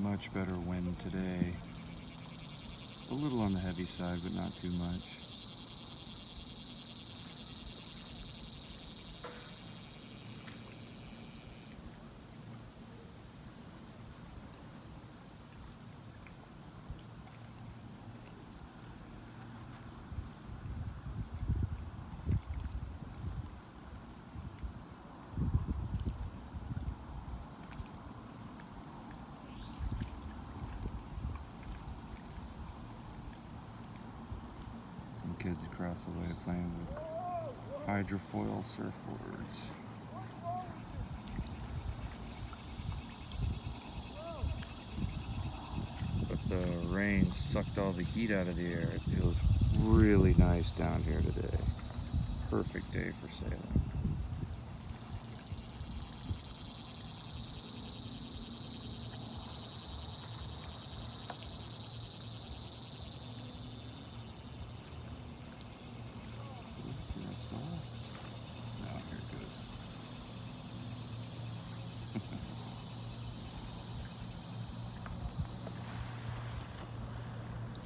Much better wind today. A little on the heavy side, but not too much. Kids across the way playing with hydrofoil surfboards. But the rain sucked all the heat out of the air. It feels really nice down here today. Perfect day for sailing.